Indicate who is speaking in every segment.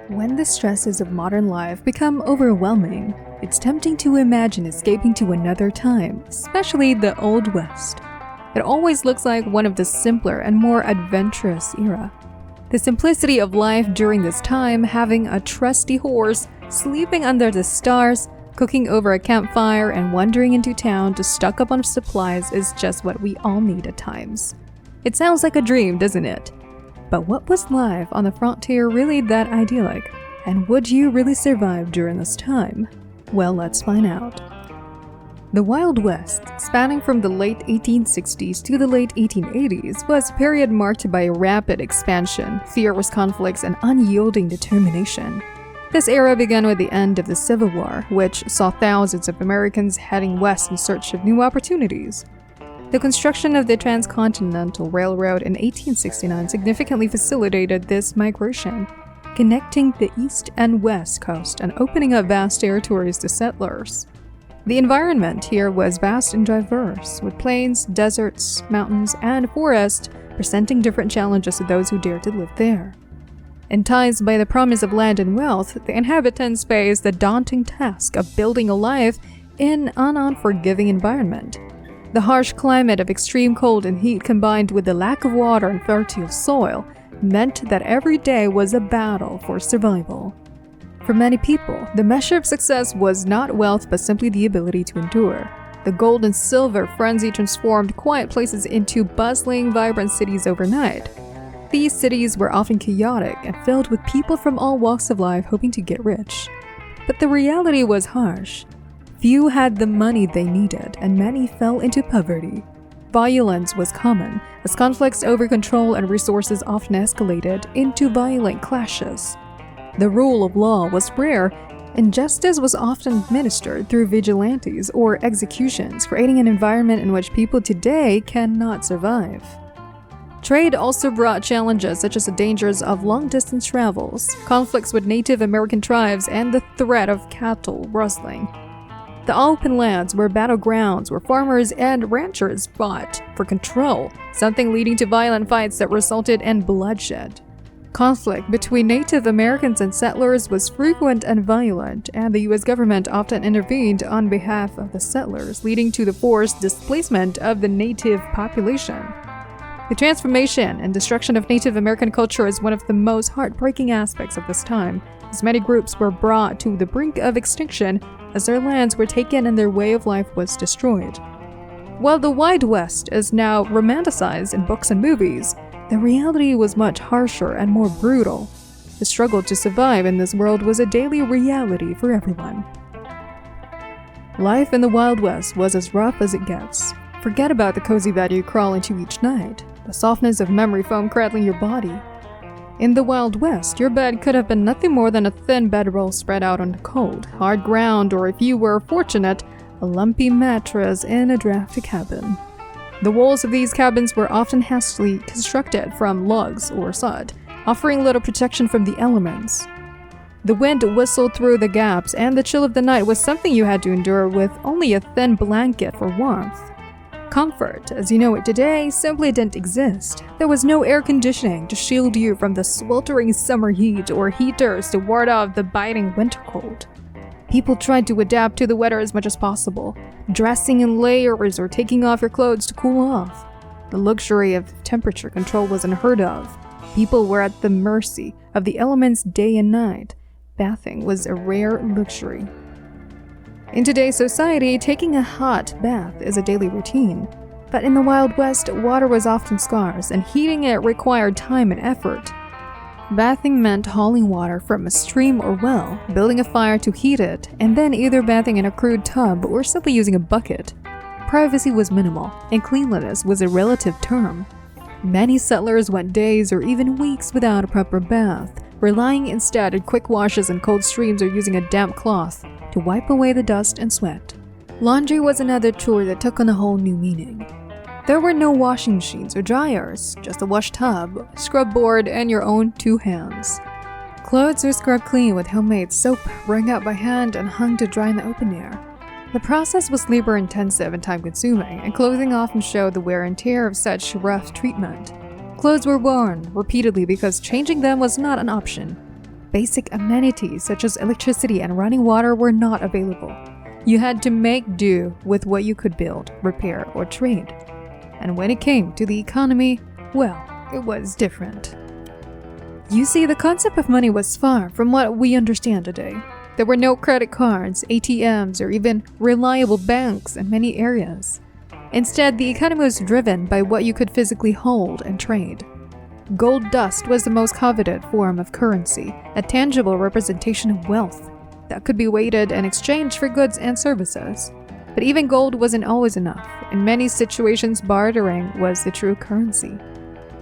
Speaker 1: When the stresses of modern life become overwhelming, it's tempting to imagine escaping to another time, especially the Old West. It always looks like one of the simpler and more adventurous era. The simplicity of life during this time, having a trusty horse, sleeping under the stars, cooking over a campfire, and wandering into town to stock up on supplies is just what we all need at times. It sounds like a dream, doesn't it? But what was life on the frontier really that idyllic? And would you really survive during this time? Well, let's find out. The Wild West, spanning from the late 1860s to the late 1880s, was a period marked by rapid expansion, fierce conflicts, and unyielding determination. This era began with the end of the Civil War, which saw thousands of Americans heading west in search of new opportunities. The construction of the Transcontinental Railroad in 1869 significantly facilitated this migration, connecting the east and west coast and opening up vast territories to settlers. The environment here was vast and diverse, with plains, deserts, mountains, and forests presenting different challenges to those who dared to live there. Enticed by the promise of land and wealth, the inhabitants faced the daunting task of building a life in an unforgiving environment. The harsh climate of extreme cold and heat combined with the lack of water and fertile soil meant that every day was a battle for survival. For many people, the measure of success was not wealth but simply the ability to endure. The gold and silver frenzy transformed quiet places into bustling, vibrant cities overnight. These cities were often chaotic and filled with people from all walks of life hoping to get rich. But the reality was harsh. Few had the money they needed, and many fell into poverty. Violence was common, as conflicts over control and resources often escalated into violent clashes. The rule of law was rare, and justice was often administered through vigilantes or executions, creating an environment in which people today cannot survive. Trade also brought challenges such as the dangers of long-distance travels, conflicts with Native American tribes, and the threat of cattle rustling. The open lands were battlegrounds where farmers and ranchers fought for control, something leading to violent fights that resulted in bloodshed. Conflict between Native Americans and settlers was frequent and violent, and the U.S. government often intervened on behalf of the settlers, leading to the forced displacement of the native population. The transformation and destruction of Native American culture is one of the most heartbreaking aspects of this time, as many groups were brought to the brink of extinction as their lands were taken and their way of life was destroyed. While the Wild West is now romanticized in books and movies, the reality was much harsher and more brutal. The struggle to survive in this world was a daily reality for everyone. Life in the Wild West was as rough as it gets. Forget about the cozy bed you crawl into each night, the softness of memory foam cradling your body. In the Wild West, your bed could have been nothing more than a thin bedroll spread out on the cold, hard ground, or if you were fortunate, a lumpy mattress in a drafty cabin. The walls of these cabins were often hastily constructed from logs or sod, offering little protection from the elements. The wind whistled through the gaps, and the chill of the night was something you had to endure with only a thin blanket for warmth. Comfort, as you know it today, simply didn't exist. There was no air conditioning to shield you from the sweltering summer heat or heaters to ward off the biting winter cold. People tried to adapt to the weather as much as possible, dressing in layers or taking off your clothes to cool off. The luxury of temperature control was unheard of. People were at the mercy of the elements day and night. Bathing was a rare luxury. In today's society, taking a hot bath is a daily routine. But in the Wild West, water was often scarce, and heating it required time and effort. Bathing meant hauling water from a stream or well, building a fire to heat it, and then either bathing in a crude tub or simply using a bucket. Privacy was minimal, and cleanliness was a relative term. Many settlers went days or even weeks without a proper bath, relying instead on quick washes in cold streams or using a damp cloth to wipe away the dust and sweat. Laundry was another chore that took on a whole new meaning. There were no washing machines or dryers, just a wash tub, scrub board, and your own 2 hands. Clothes were scrubbed clean with homemade soap, wrung out by hand and hung to dry in the open air. The process was labor-intensive and time-consuming, and clothing often showed the wear and tear of such rough treatment. Clothes were worn repeatedly because changing them was not an option. Basic amenities such as electricity and running water were not available. You had to make do with what you could build, repair, or trade. And when it came to the economy, well, it was different. You see, the concept of money was far from what we understand today. There were no credit cards, ATMs, or even reliable banks in many areas. Instead, the economy was driven by what you could physically hold and trade. Gold dust was the most coveted form of currency, a tangible representation of wealth that could be weighted and exchanged for goods and services. But even gold wasn't always enough. In many situations, bartering was the true currency.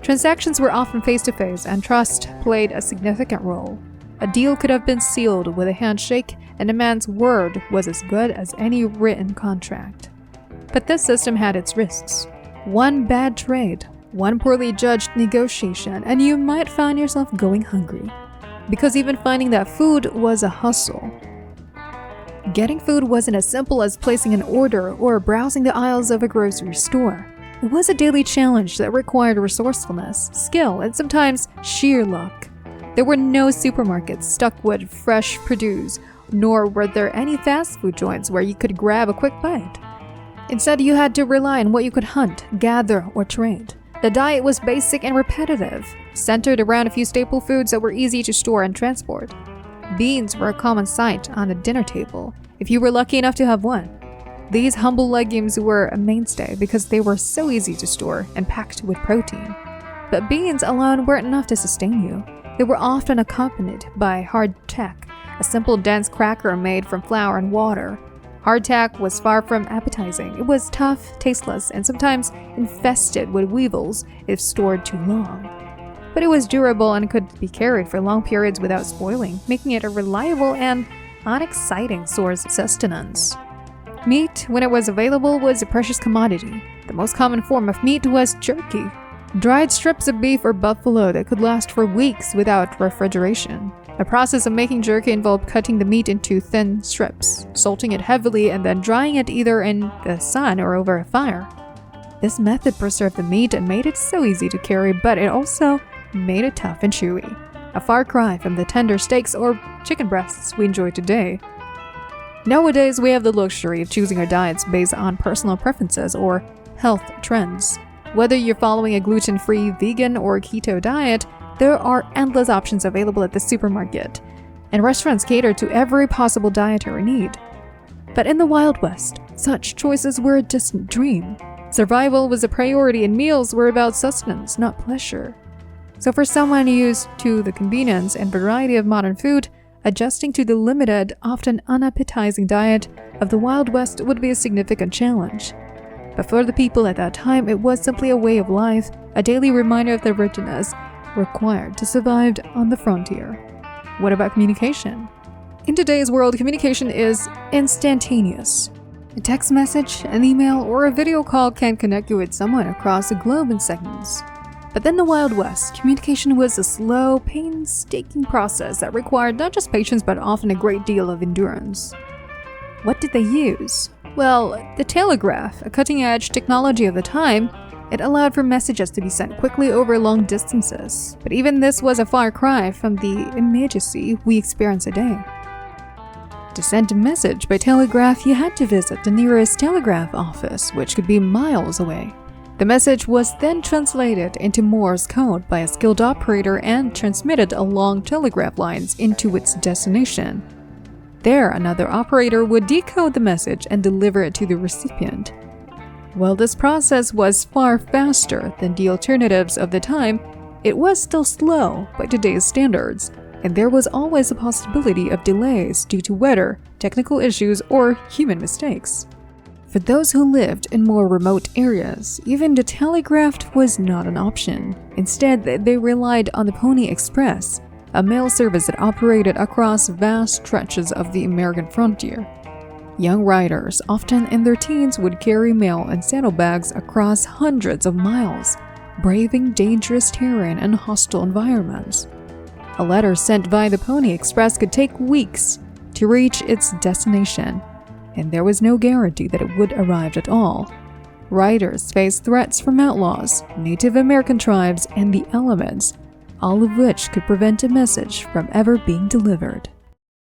Speaker 1: Transactions were often face-to-face, and trust played a significant role. A deal could have been sealed with a handshake, and a man's word was as good as any written contract. But this system had its risks. One bad trade, one poorly judged negotiation, and you might find yourself going hungry. Because even finding that food was a hustle. Getting food wasn't as simple as placing an order or browsing the aisles of a grocery store. It was a daily challenge that required resourcefulness, skill, and sometimes sheer luck. There were no supermarkets stocked with fresh produce, nor were there any fast food joints where you could grab a quick bite. Instead, you had to rely on what you could hunt, gather, or trade. The diet was basic and repetitive, centered around a few staple foods that were easy to store and transport. Beans were a common sight on the dinner table, if you were lucky enough to have one. These humble legumes were a mainstay because they were so easy to store and packed with protein. But beans alone weren't enough to sustain you. They were often accompanied by hardtack, a simple dense cracker made from flour and water. Hardtack was far from appetizing. It was tough, tasteless, and sometimes infested with weevils if stored too long. But it was durable and could be carried for long periods without spoiling, making it a reliable and unexciting source of sustenance. Meat, when it was available, was a precious commodity. The most common form of meat was jerky, dried strips of beef or buffalo that could last for weeks without refrigeration. The process of making jerky involved cutting the meat into thin strips, salting it heavily, and then drying it either in the sun or over a fire. This method preserved the meat and made it so easy to carry, but it also made it tough and chewy, a far cry from the tender steaks or chicken breasts we enjoy today. Nowadays, we have the luxury of choosing our diets based on personal preferences or health trends. Whether you're following a gluten-free, vegan, or keto diet, there are endless options available at the supermarket, and restaurants cater to every possible dietary need. But in the Wild West, such choices were a distant dream. Survival was a priority, and meals were about sustenance, not pleasure. So for someone used to the convenience and variety of modern food, adjusting to the limited, often unappetizing diet of the Wild West would be a significant challenge. But for the people at that time, it was simply a way of life, a daily reminder of the richness required to survive on the frontier. What about communication? In today's world, communication is instantaneous. A text message, an email, or a video call can connect you with someone across the globe in seconds. But then the Wild West, communication was a slow, painstaking process that required not just patience but often a great deal of endurance. What did they use? Well, the telegraph, a cutting-edge technology of the time, it allowed for messages to be sent quickly over long distances. But even this was a far cry from the immediacy we experience today. To send a message by telegraph, you had to visit the nearest telegraph office, which could be miles away. The message was then translated into Morse code by a skilled operator and transmitted along telegraph lines into its destination. There, another operator would decode the message and deliver it to the recipient. While this process was far faster than the alternatives of the time, it was still slow by today's standards, and there was always a possibility of delays due to weather, technical issues, or human mistakes. For those who lived in more remote areas, even the telegraph was not an option. Instead, they relied on the Pony Express, a mail service that operated across vast stretches of the American frontier. Young riders, often in their teens, would carry mail in saddlebags across hundreds of miles, braving dangerous terrain and hostile environments. A letter sent via the Pony Express could take weeks to reach its destination, and there was no guarantee that it would arrive at all. Riders faced threats from outlaws, Native American tribes, and the elements, all of which could prevent a message from ever being delivered.